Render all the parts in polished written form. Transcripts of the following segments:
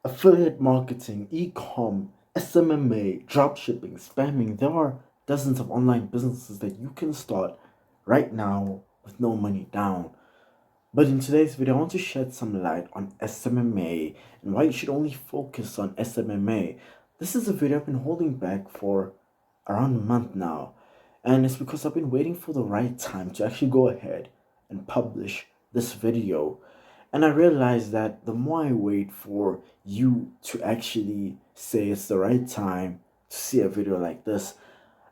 Affiliate marketing, e-com, SMMA, dropshipping, spamming. There are dozens of online businesses that you can start right now with no money down. But in today's video, I want to shed some light on SMMA and why you should only focus on SMMA. This is a video I've been holding back for around a month now, and it's because I've been waiting for the right time to actually go ahead and publish this video. And I realized that the more I wait for you to actually say it's the right time to see a video like this,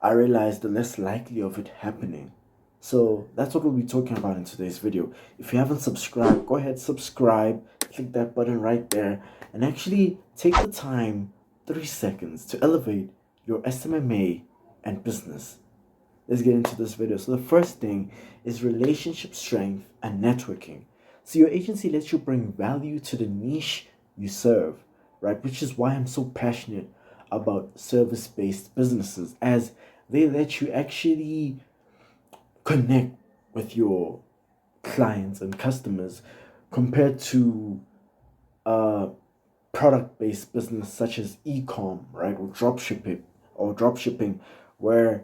I realized the less likely of it happening. So that's what we'll be talking about in today's video. If you haven't subscribed, go ahead, subscribe, click that button right there, and actually take the time, 3 seconds, to elevate your SMMA and business. Let's get into this video. So the first thing is relationship strength and networking. So your agency lets you bring value to the niche you serve, right? Which is why I'm so passionate about service-based businesses, as they let you actually connect with your clients and customers compared to a product-based business such as e-com, right? Or dropshipping, where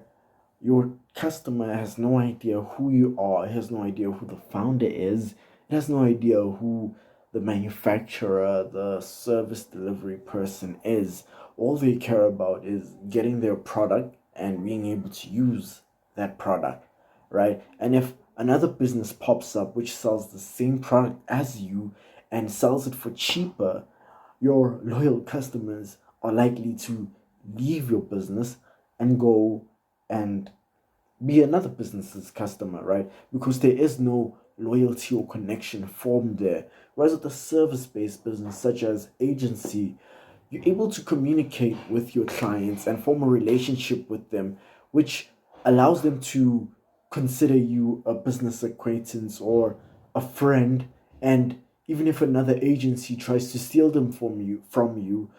your customer has no idea who you are, it has no idea who the founder is, it has no idea who the manufacturer, the service delivery person is. All they care about is getting their product and being able to use that product, right? And if another business pops up which sells the same product as you and sells it for cheaper, your loyal customers are likely to leave your business and go and be another business's customer, right? Because there is no loyalty or connection formed there. Whereas with a service-based business such as agency, you're able to communicate with your clients and form a relationship with them, which allows them to consider you a business acquaintance or a friend. And even if another agency tries to steal them from you,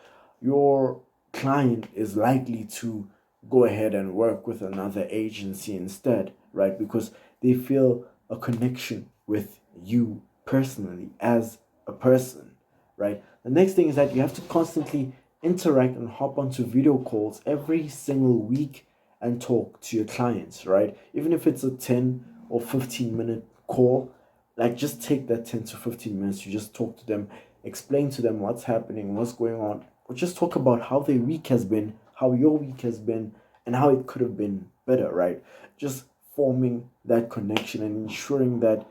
your client is likely to go ahead and work with another agency instead, right? Because they feel a connection with you personally as a person, right? The next thing is that you have to constantly interact and hop onto video calls every single week and talk to your clients, right? Even if it's a 10 or 15-minute call, like just take that 10 to 15 minutes to just talk to them, explain to them what's happening, what's going on, or just talk about how their week has been, how your week has been, and how it could have been better, right? Just forming that connection and ensuring that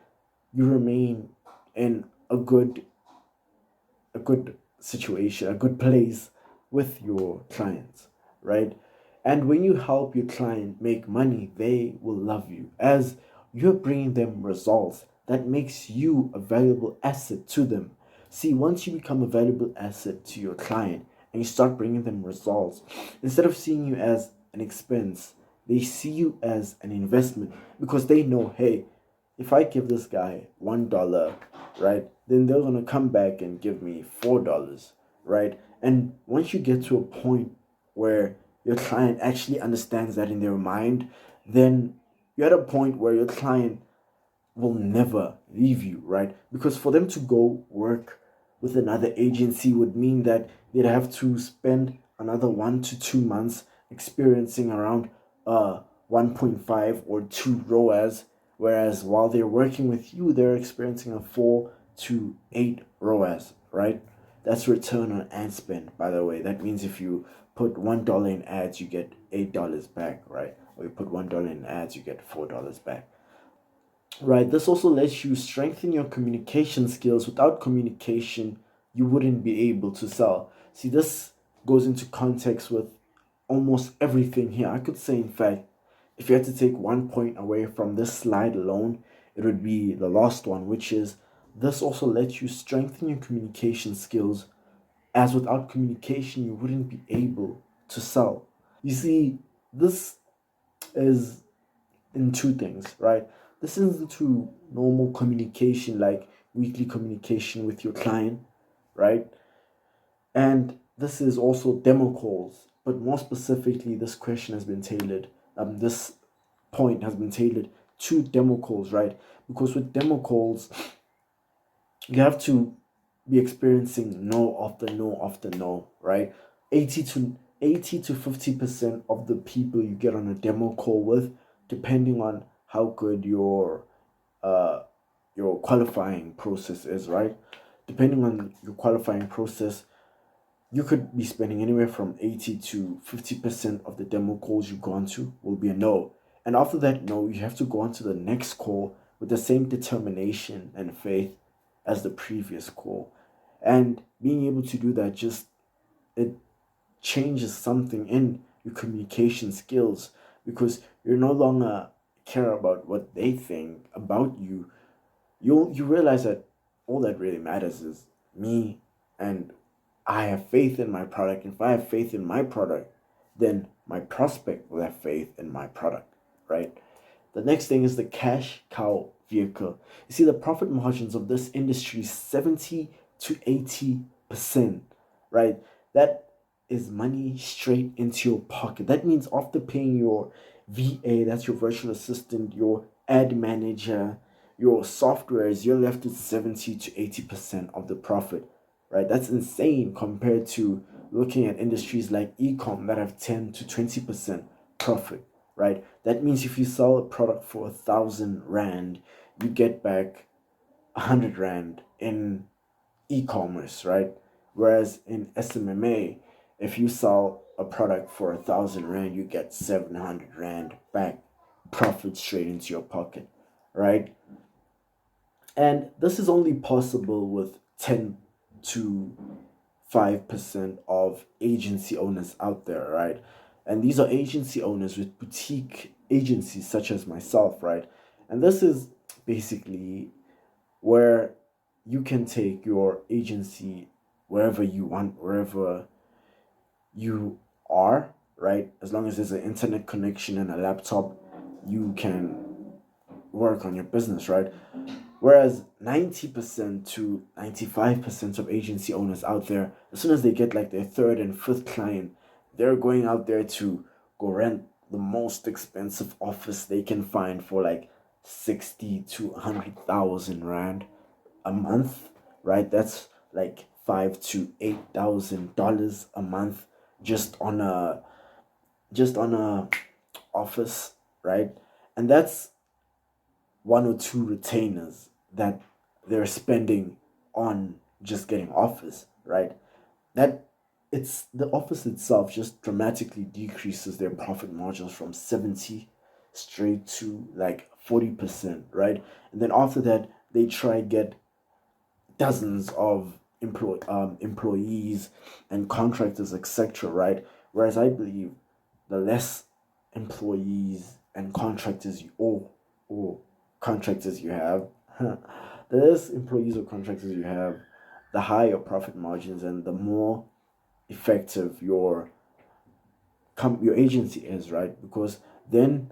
you remain in a good situation, a good place with your clients, right? And when you help your client make money, they will love you as you're bringing them results that makes you a valuable asset to them. See, once you become a valuable asset to your client and you start bringing them results, instead of seeing you as an expense, they see you as an investment because they know, hey, if I give this guy $1, right, then they're gonna come back and give me $4, right? And once you get to a point where your client actually understands that in their mind, then you're at a point where your client will never leave you, right? Because for them to go work with another agency would mean that they'd have to spend another 1 to 2 months experiencing around 1.5 or 2 ROAS, whereas while they're working with you, they're experiencing a 4 to 8 ROAS, right? That's return on ad spend, by the way. That means if you put $1 in ads, you get $8 back, right? Or you put $1 in ads, you get $4 back. Right, this also lets you strengthen your communication skills. Without communication, you wouldn't be able to sell. See, this goes into context with almost everything here. I could say, in fact, if you had to take one point away from this slide alone, it would be the last one, which is this also lets you strengthen your communication skills, as without communication, you wouldn't be able to sell. You see, this is in two things, right? This is into normal communication, like weekly communication with your client, right? And this is also demo calls, but more specifically, this question has been tailored. This point has been tailored to demo calls, right? Because with demo calls, you have to be experiencing no after no after no, right? 80 to 50% of the people you get on a demo call with, depending on how good uh your qualifying process is, right? Depending on your qualifying process, you could be spending anywhere from 80 to 50% of the demo calls you go on to will be a no. And after that no, you have to go on to the next call with the same determination and faith as the previous call. And being able to do that, just it changes something in your communication skills, because you're no longer care about what they think about you. You realize that all that really matters is me, and I have faith in my product. If I have faith in my product, then my prospect will have faith in my product, right? The next thing is the cash cow vehicle. You see, the profit margins of this industry is 70 to 80%, right? That is money straight into your pocket. That means after paying your VA, that's your virtual assistant, your ad manager, your softwares, you're left with 70 to 80% of the profit, right? That's insane compared to looking at industries like e-com that have 10 to 20% profit, right? That means if you sell a product for 1,000 rand, you get back 100 rand in e-commerce, right? Whereas in SMMA, if you sell a product for 1,000 rand, you get 700 rand back, profit straight into your pocket, right? And this is only possible with 10 to 5% of agency owners out there, right? And these are agency owners with boutique agencies such as myself, right? And this is basically where you can take your agency wherever you want, wherever you are, right? As long as there's an internet connection and a laptop, you can work on your business, right? Whereas 90% to 95% of agency owners out there, as soon as they get like their third and fifth client, they're going out there to go rent the most expensive office they can find for like 60 to 100,000 rand a month, right? That's like $5,000 to $8,000 a month just on a office, right? And that's one or two retainers that they're spending on just getting office, right? That it's the office itself just dramatically decreases their profit margins from 70 straight to like 40%, right? And then after that, they try get dozens of employees and contractors, etc., right? Whereas I believe the less employees and contractors or contractors you have, the less employees or contractors you have, the higher profit margins and the more effective your agency is, right? Because then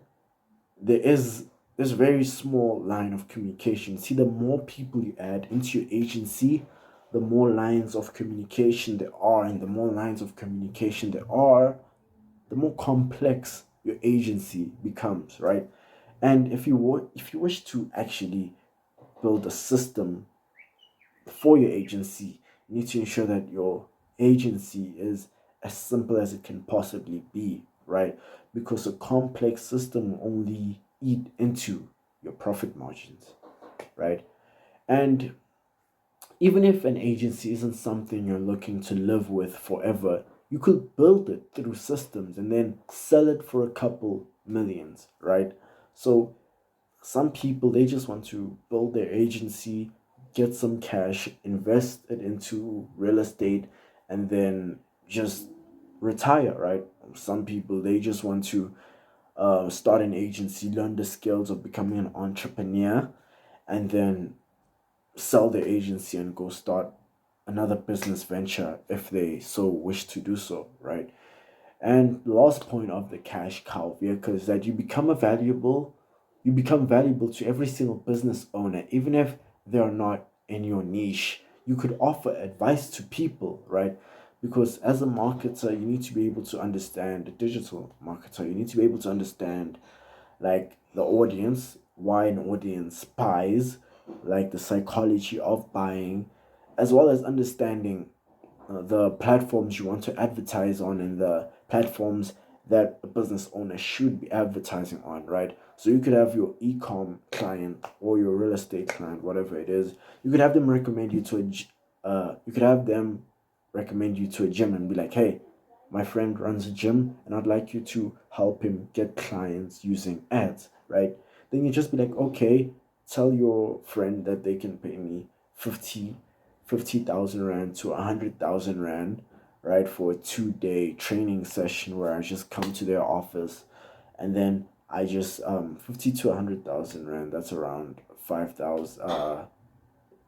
there is this very small line of communication. See, the more people you add into your agency, the more lines of communication there are, and the more lines of communication there are, the more complex your agency becomes, right? And if you wish to actually build a system for your agency, you need to ensure that your agency is as simple as it can possibly be, right? Because a complex system will only eat into your profit margins, right? And even if an agency isn't something you're looking to live with forever, you could build it through systems and then sell it for a couple millions, right? So some people, they just want to build their agency, get some cash, invest it into real estate, and then just retire, right? Some people, they just want to start an agency, learn the skills of becoming an entrepreneur, and then sell their agency and go start another business venture if they so wish to do so, right? And the last point of the cash cow vehicle is that you become valuable to every single business owner, even if they're not in your niche. You could offer advice to people, right? Because as a marketer, you need to be able to understand, a digital marketer, you need to be able to understand like the audience, why an audience buys, like the psychology of buying, as well as understanding the platforms you want to advertise on and the platforms that a business owner should be advertising on, right? So you could have your e-com client or your real estate client, whatever it is. You could have them recommend you to you could have them recommend you to a gym and be like, hey, my friend runs a gym and I'd like you to help him get clients using ads, right? Then you just be like, okay, tell your friend that they can pay me 50,000 rand to 100,000 rand, right, for a 2 day training session where I just come to their office and then I just 50 to 100,000 rand. That's around 5,000.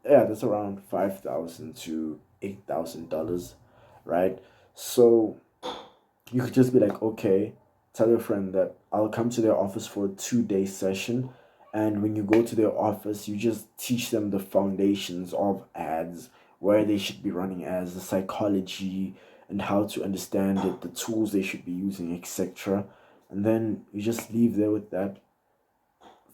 Yeah, that's around 5,000 to $8,000, right? So you could just be like, okay, tell your friend that I'll come to their office for a 2 day session. And when you go to their office, you just teach them the foundations of ads, where they should be running ads, the psychology, and how to understand it, the tools they should be using, etc. And then you just leave there with that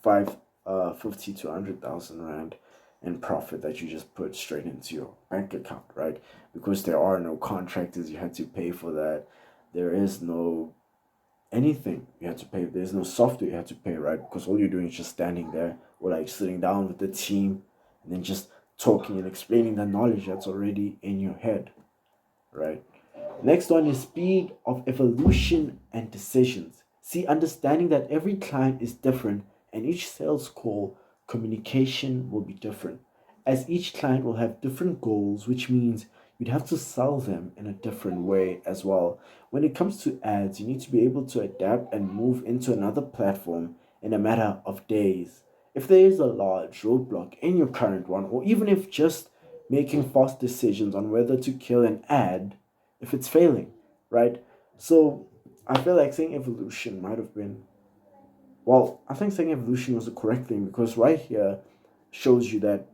50 to 100,000 rand in profit that you just put straight into your bank account, right? Because there are no contractors you had to pay for that. There is no anything you had to pay. There's no software you had to pay, right? Because all you're doing is just standing there or like sitting down with the team and then just talking and explaining the knowledge that's already in your head, right? Next one is speed of evolution and decisions. See, understanding that every client is different and each sales call communication will be different, as each client will have different goals, which means you'd have to sell them in a different way as well. When it comes to ads, you need to be able to adapt and move into another platform in a matter of days. If there is a large roadblock in your current one, or even if just making fast decisions on whether to kill an ad if it's failing, right? So I feel like saying evolution might have been, well, I think saying evolution was the correct thing because right here shows you that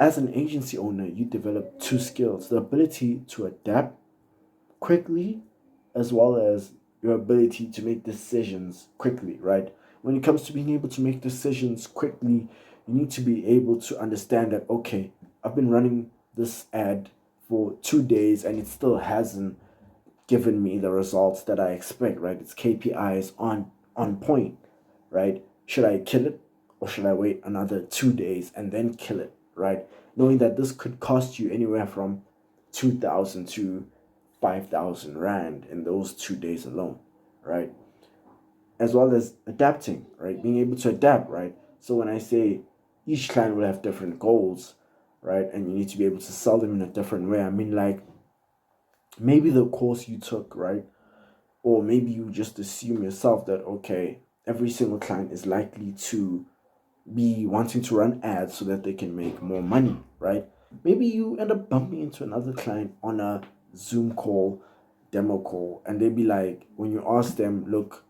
as an agency owner, you develop two skills: the ability to adapt quickly, as well as your ability to make decisions quickly, right? When it comes to being able to make decisions quickly, you need to be able to understand that, okay, I've been running this ad for 2 days and it still hasn't given me the results that I expect, right? Its KPIs on point, right? Should I kill it or should I wait another 2 days and then kill it, right? Knowing that this could cost you anywhere from 2,000 to 5,000 rand in those 2 days alone, right? As well as adapting, right? Being able to adapt, right? So when I say each client will have different goals, right? And you need to be able to sell them in a different way. I mean, like maybe the course you took, right? Or maybe you just assume yourself that, okay, every single client is likely to be wanting to run ads so that they can make more money, right? Maybe you end up bumping into another client on a Zoom call, demo call, and they be like, when you ask them, look,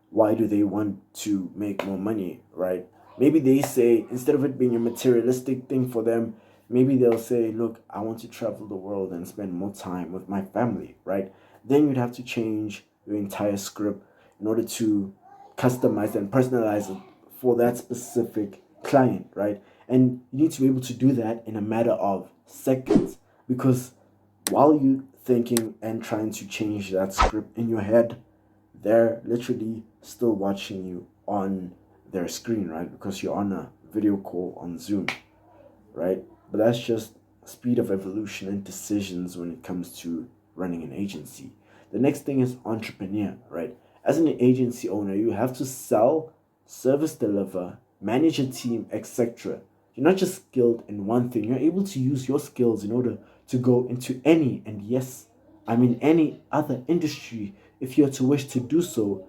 why do they want to make more money, right? Maybe they say, instead of it being a materialistic thing for them, maybe they'll say, look, I want to travel the world and spend more time with my family, right? Then you'd have to change your entire script in order to customize and personalize it for that specific client, right? And you need to be able to do that in a matter of seconds because while you thinking and trying to change that script in your head, they're literally still watching you on their screen, right? Because you're on a video call on Zoom, right? But that's just speed of evolution and decisions when it comes to running an agency. The next thing is entrepreneur, right? As an agency owner, you have to sell, service deliver, manage a team, etc. You're not just skilled in one thing, you're able to use your skills in order to go into any, and yes, I mean any other industry if you're to wish to do so.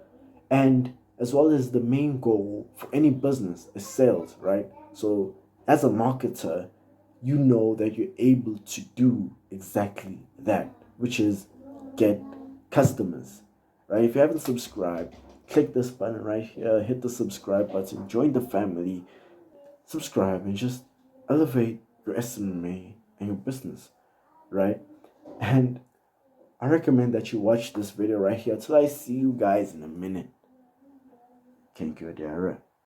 And as well as the main goal for any business is sales, right? So as a marketer, you know that you're able to do exactly that, which is get customers, right? If you haven't subscribed, click this button right here, hit the subscribe button, join the family, subscribe, and just elevate your SMMA and your business, right? And I recommend that you watch this video right here till I see you guys in a minute. 𝐭𝐞𝐬𝐬